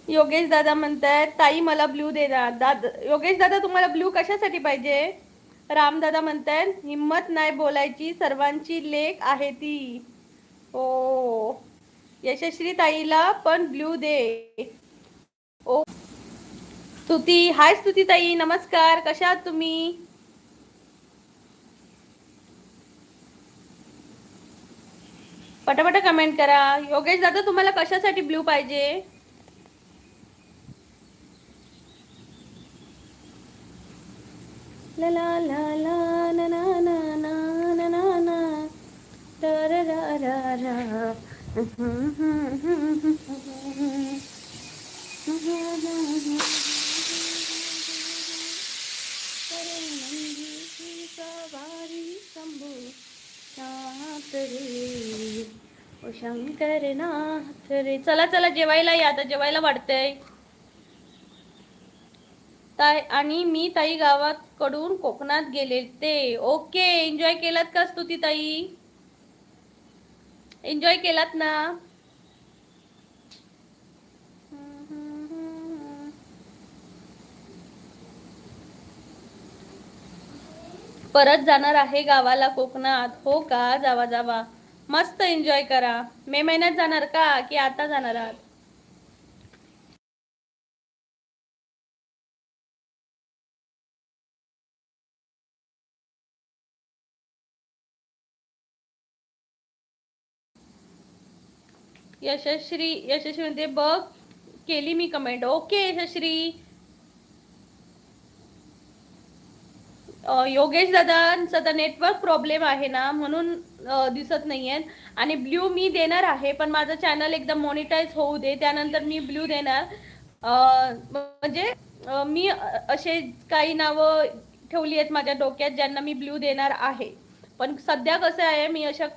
योगेश दादा म्हणतात ताई मला ब्ल्यू दे ना. योगेश दादा तुम्हाला ब्ल्यू कशासाठी पाहिजे? रामदादा म्हणतात हिम्मत नाही बोलायची, सर्वांची लेक आहे ती. ओ यशस्वी ताईला पण ब्ल्यू दे. ओ स्तुती, हाय स्तुती ताई, नमस्कार, कशा आहात तुम्ही? पटापट कमेंट करा. योगेश दादा तुम्हाला कशासाठी ब्ल्यू पाहिजे? ला ला ला ला ना ना ना ना ना ना ना रा रा रा रा रा. शंकर नाथ रे. चला चला जेवायला या, आता जेवायला वाढतंय. ताई आणि मी ताई गावात कडून कोकणात गेले ते. ओके, एन्जॉय केलात का स्तुती ताई? एन्जॉय केलात ना? परत जाणार आहे गावाला कोकणात. हो का? जावा जावा, मस्त एन्जॉय करा. मे महिन्यात जाणार का की आता जाणार आहात? यशस्वी, यशस्वी म्हणते बघ केली मी कमेंट. ओके यशस्वी. योगेश दादांचा तर नेटवर्क प्रॉब्लेम आहे ना, म्हणून दिसत नाहीये. आणि ब्ल्यू मी देणार आहे, पण माझं चॅनल एकदम मॉनिटाईज होऊ दे, त्यानंतर मी ब्ल्यू देणार. म्हणजे मी असे काही नावं ठेवली आहेत माझ्या डोक्यात ज्यांना मी ब्ल्यू देणार आहे. पण सध्या कसं आहे, मी अशा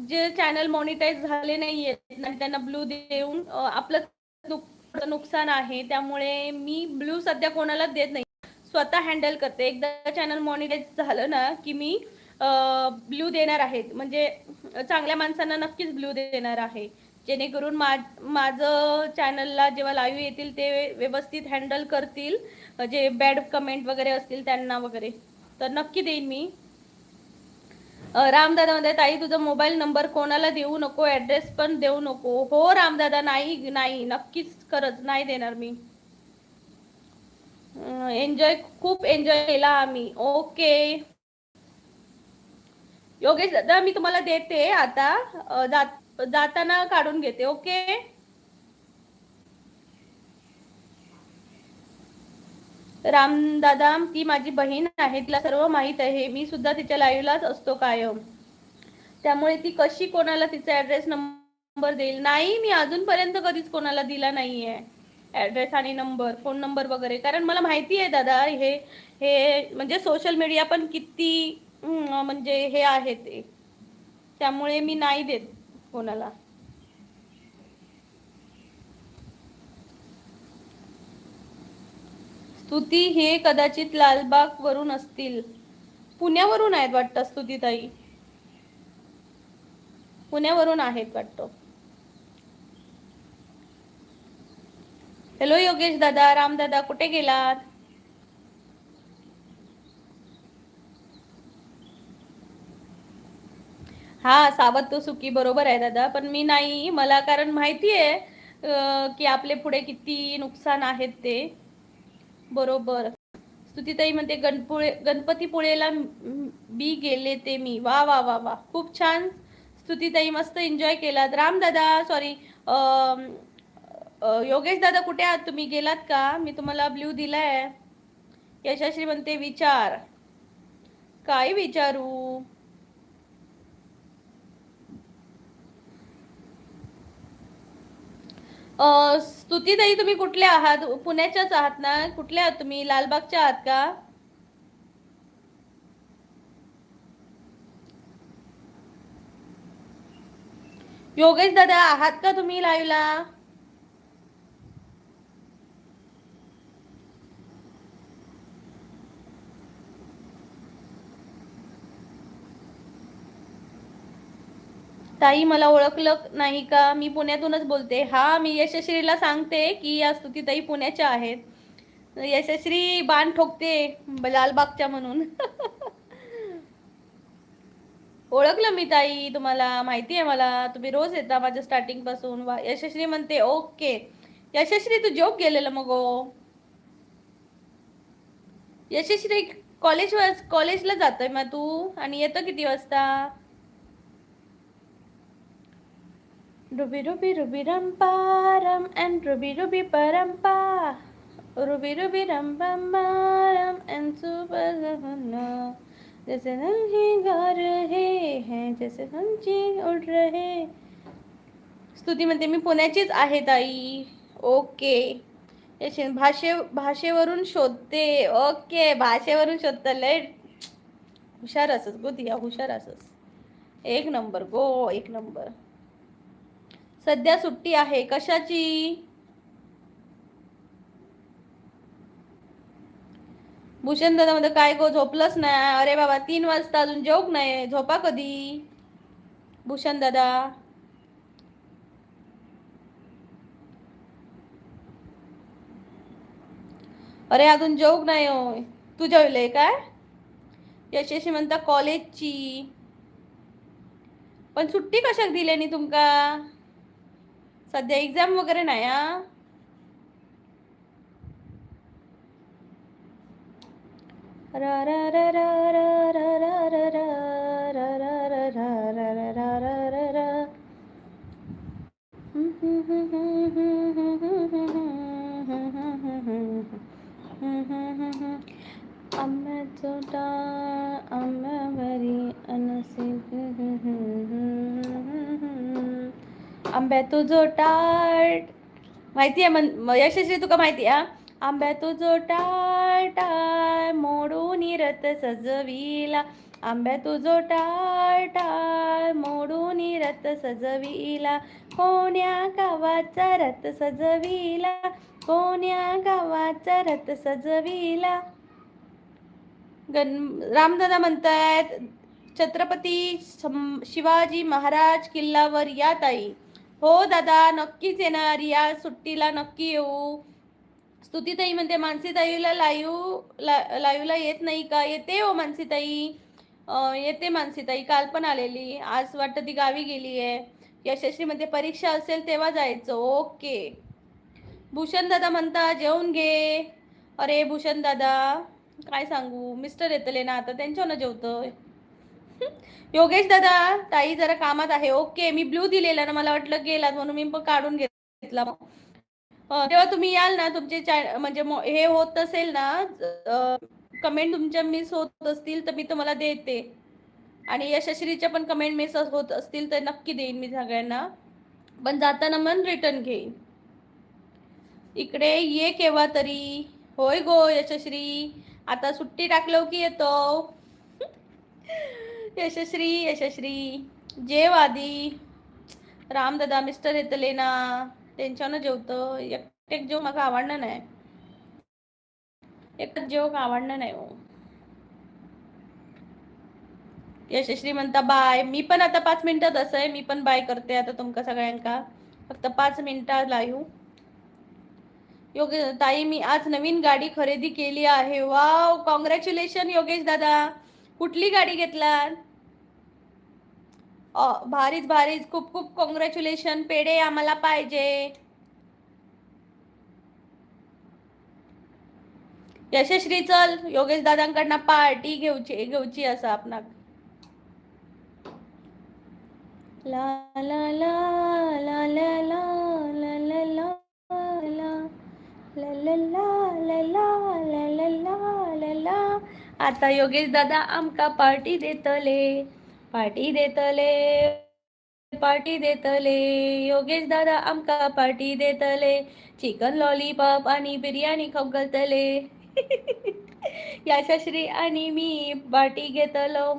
जे चॅनल मॉनिटाईज झाले नाही आहेत त्यांना ब्ल्यू देऊन आपलं नुकसान आहे. त्यामुळे मी ब्ल्यू सध्या कोणालाच देत नाही, स्वतः हँडल करते. एकदा चॅनल मॉनिटाईज झालं ना की मी ब्ल्यू देणार आहे. म्हणजे चांगल्या माणसांना नक्कीच ब्ल्यू देणार आहे, जेणेकरून माझं चॅनलला जेव्हा लाईव्ह येतील ते व्यवस्थित हँडल करतील, जे बॅड कमेंट वगैरे असतील त्यांना वगैरे, तर नक्की देईन मी. रामदादा मध्ये ताई तुझा मोबाईल नंबर कोणाला देऊ नको, ऍड्रेस पण देऊ नको. हो रामदादा, नाही नाही, नक्कीच खरंच नाही देणार मी. एन्जॉय, खूप एन्जॉय केला आम्ही. ओके योगेश दादा, मी तुम्हाला देते आता, जाताना काढून घेते. ओके रामदादा, ती माझी बहीण आहे, तिला सर्व माहित आहे. मी सुद्धा तिच्या लाईव्हलाच असतो कायम, त्यामुळे ती कशी कोणाला तिचा ऍड्रेस नंबर देईल? नाही, मी अजूनपर्यंत कधीच कोणाला दिला नाहीये ऍड्रेस आणि नंबर, फोन नंबर वगैरे. कारण मला माहिती आहे दादा, हे हे म्हणजे सोशल मीडिया पण किती म्हणजे हे आहे ते, त्यामुळे मी नाही देत कोणाला. स्तुती हे कदाचित लालबाग वरून असतील, पुण्यावरून आहेत वाटतं स्तुती ताई, पुण्यावरून आहेत वाटतं. हॅलो योगेश दादा, राम दादा, कुठे गेलात? हा, सावध तो सुखी, बरोबर आहे दादा. पण मी नाही, मला कारण माहिती आहे की आपले पुढे किती नुकसान आहेत ते. बरोबर. स्तुतीताई म्हणते गणपतीपुळेला बी गेले ते मी. वा वा वा वा, खूप छान स्तुतीताई, मस्त एन्जॉय केलात. राम दादा, सॉरी योगेश दादा, कुठे आहात तुम्ही? गेलात का? मी तुम्हाला ब्ल्यू दिलाय. यशस्वी म्हणते विचार. काय विचारू? स्तुतीताई, तुम्ही कुठले आहात? पुण्याच्याच आहात ना? कुठले आहात तुम्ही? लालबागच्या आहात का? योगेश दादा, आहात का तुम्ही लाईव्हला? ताई, मला ओळखलं नाही का? मी पुण्यातूनच बोलते. हा, मी यशस्वीला सांगते की या स्तुतीताई पुण्याच्या आहेत. यशस्वी बाण ठोकते लालबागच्या म्हणून. ओळखलं मी ताई, तुम्हाला माहिती आहे मला, तुम्ही रोज येता माझ्या स्टार्टिंग पासून. यशस्वी म्हणते ओके. यशस्वी तू जोक गेलेलं मग यशस्वी कॉलेजला जातोय मग तू, आणि येतो किती वाजता? रुबी रुबी रुबी रंपारम एंड रुबी रुबी परंपा, रुबी रुबी रंपारम एंड सुपर, जैसे नहीं गा रहे हैं, जैसे पंछी उड़ रहे. स्तुती म्हणते मी पुण्याचीच आहे ताई. ओके. भाषेवरून शोधते. ओके, भाषेवरून शोधत. लय हुशार असस गो दिया, हुशार असस. एक नंबर गो, एक नंबर. सध्या सुट्टी आहे. कशाची? भूषण दादा मध्ये काय गो, झोपलंच नाही? अरे बाबा 3 वाजता अजून जेवक नाही. झोपा कधी भूषण दादा? अरे अजून जेवक नाही होय. तू जेवलंय काय? यशस्वी म्हणता कॉलेजची. पण सुट्टी कशाक दिली नाही तुमका? सध्या एक्झाम वगैरे नाही हा? आंब्या तुझो टाट माहिती आहे यशस्वी, तुका माहिती आहे? आंब्या तुझो टाळ टाळ मोडून रथ सजविला, आंब्या तुझो टाळ टाळ मोडून रथ सजविला, कोण्या गावाचा रथ सजविला, कोण्या गावाचा रथ सजविला. रामदादा म्हणतायत छत्रपती शिवाजी महाराज किल्ल्यावर या ताई. हो दादा, नक्कीच येणार. या सुट्टीला नक्की येऊ. स्तुतीताई म्हणते मानसीताईला लाईव्हला येत नाही का? येते हो मानसीताई, येते मानसीताई. काल पण आलेली, आज वाटतं ती गावी गेली आहे. यशस्वी म्हणते परीक्षा असेल तेव्हा जायचं. ओके. भूषण दादा म्हणता जेवून घे. अरे भूषण दादा काय सांगू, मिस्टर येतले ना आता, त्यांच्यावर जेवतोय. योगेश दादा ताई जरा कामात आहे. ओके, मी ब्लू दिलेला ना, मला वाटलं गेलात म्हणून मी पण काढून घेतला. तेव्हा तुम्ही याल ना, तुमचे म्हणजे हे होत असेल ना, कमेंट तुमच्या मिस होत असतील तर मी तुम्हाला देते, आणि यशस्वीच्या पण कमेंट मिस होत असतील तर नक्की देईन मी सगळ्यांना, पण जाताना मन रिटर्न घेईन. इकडे ये केव्हा तरी. होय गो यशस्वी, आता सुट्टी टाकलो की येतो. यशस्वी जेव आधी. रामदादा मिस्टर येतले ना, त्यांच्यानं जेवतं. एकटेक जेव मला आवडणार नाही, एकच जेव आवडणार नाही हो. यशस्वी म्हणता बाय. मी पण आता 5 मिनिटात असं आहे, मी पण बाय करते आता तुमका सगळ्यांका. फक्त 5 मिनिटात लाईव्ह. योगेश ताई मी आज नवीन गाडी खरेदी केली आहे. वाव, कॉंग्रॅच्युलेशन योगेश दादा. कुठली गाडी घेतला? भारीच भारीच, खूप खूप कॉंग्रॅच्युलेशन. पेढे आम्हाला पाहिजे. यशस्वी चल, योगेश दादांकडनं पार्टी घेऊची असं आपणाक. ला ला ला ला ला ला ला ला ला ला. आता योगेश दादा आमका पार्टी देतले, पार्टी देतले, पार्टी देतले. योगेश दादा आमका पार्टी देतले, चिकन लॉलीपॉप आणि बिर्याणी खाऊ घालतले. यशस्वी आणि मी पार्टी घेतलो.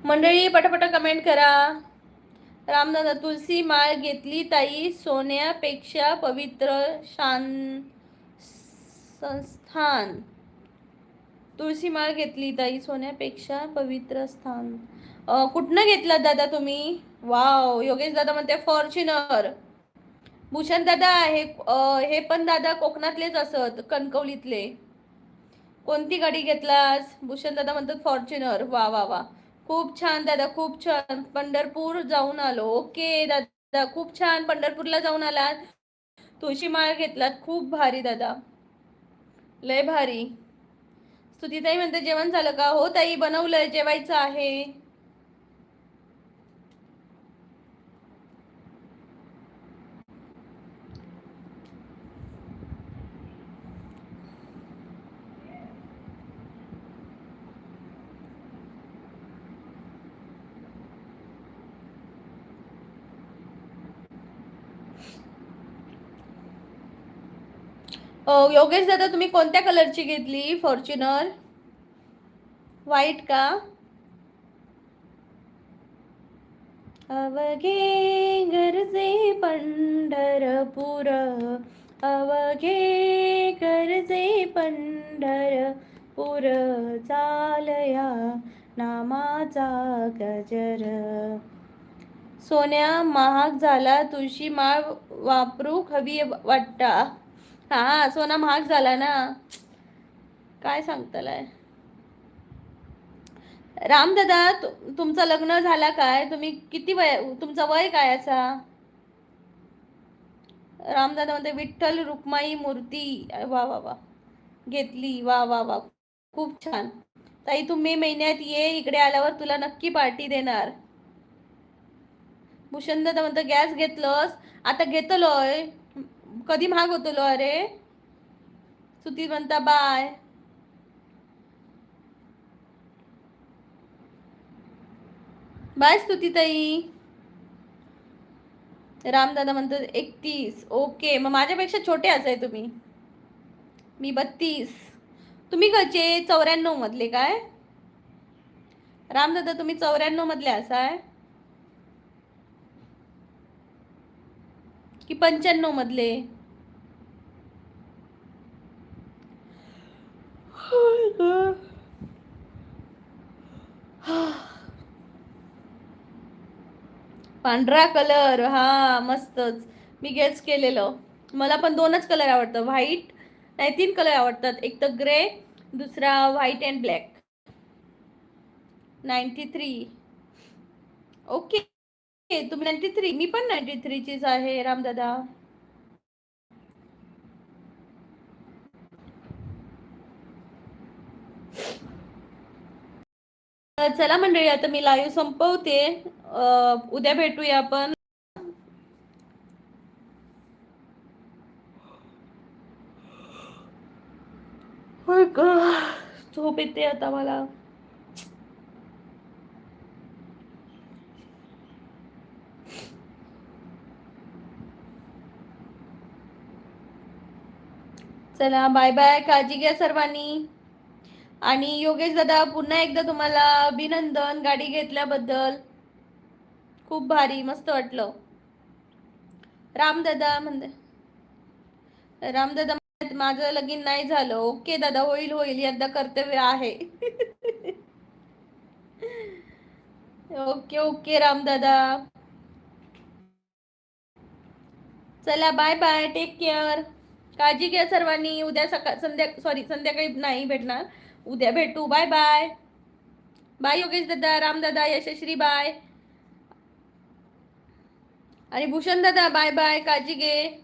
मंडळी पटापट कमेंट करा. रामदादा तुलसी माळ घेतली ताई, सोन्यापेक्षा पवित्र संस्थान. तुळशी माळ घेतली ताई, सोन्यापेक्षा पवित्र स्थान. कुठनं घेतला दादा तुम्ही? वाव, योगेश दादा म्हणते फॉर्च्युनर. भूषण दादा हे पण दादा कोकणातलेच असत, कणकवलीतले. कोणती गाडी घेतलास? भूषण दादा म्हणतात फॉर्च्युनर. वा वा वा, खूप छान दादा, खूप छान. पंढरपूर जाऊन आलो. ओके दादा, खूप छान. पंढरपूरला जाऊन आलात, तुळशी माळ घेतलात, खूप भारी दादा, लय भारी. स्तुतीताई म्हणते जेवण झालं का? हो ताई, बनवलंय, जेवायचं आहे. योगेश दादा तुम्ही कोणत्या कलरची घेतली फॉर्च्युनर? व्हाईट का? अवघे गरजे पंढरपूर, अवघे गरजे पंढरपूर, चालया नामाचा गजर. सोन्या महाग झाला, तुळशी माळ वापरू हवी वाटता. हा, सोना महाग झाला ना, काय सांगताय. रामदादा तुमचं लग्न झाला काय? तुम्ही किती वय, तुमचं वय काय असा? रामदादा म्हणते विठ्ठल रुक्माई मूर्ती. वा वा वा, घेतली. वा वा वा, खूप छान ताई. तू मे महिन्यात ये, इकडे आल्यावर तुला नक्की पार्टी देणार. भूषण दादा म्हणतो गॅस घेतलंस? आता घेतलोय, कधी महाग होतलो. अरे सुती म्हणता बाय. बाय स्तुती ताई. रामदादा म्हणतात 31. ओके, मग माझ्यापेक्षा छोटे असाय तुम्ही. मी 32. तुम्ही कसे 94 मधले काय? रामदादा तुम्ही 94 मधले असाय की 95 मधले? पांढरा कलर, हा मस्तच. मी गेस केलेलं. मला पण 2च कलर आवडतं, व्हाईट नाही 3 कलर आवडतात. एक तर ग्रे, दुसरा व्हाईट अँड ब्लॅक. 93. ओके, तुम्ही 93. मी पण 93 चीच आहे रामदादा. चला मंडळी, आता मी लाईव्ह संपवते. उद्या भेटूया आपण. झोप येते आता मला. चला बाय बाय, काळजी घ्या सर्वांनी. आणि योगेश दादा पुन्हा एकदा तुम्हाला अभिनंदन गाडी घेतल्याबद्दल. खूप भारी, मस्त वाटलं. रामदादा म्हणते, रामदादा माझं लगीन नाही झालं. ओके दादा, होईल होईल, यंदा कर्तव्य आहे. ओके ओके रामदादा, चला बाय बाय, टेक केअर. काळजी घ्या सर्वांनी. उद्या संध्याकाळी नाही भेटणार, उद्या भेटू. Bye bye. बाय योगेश दादा, रामदादा, यशश्री बाय. आणि भूषण दादा बाय बाय, काळजी घे.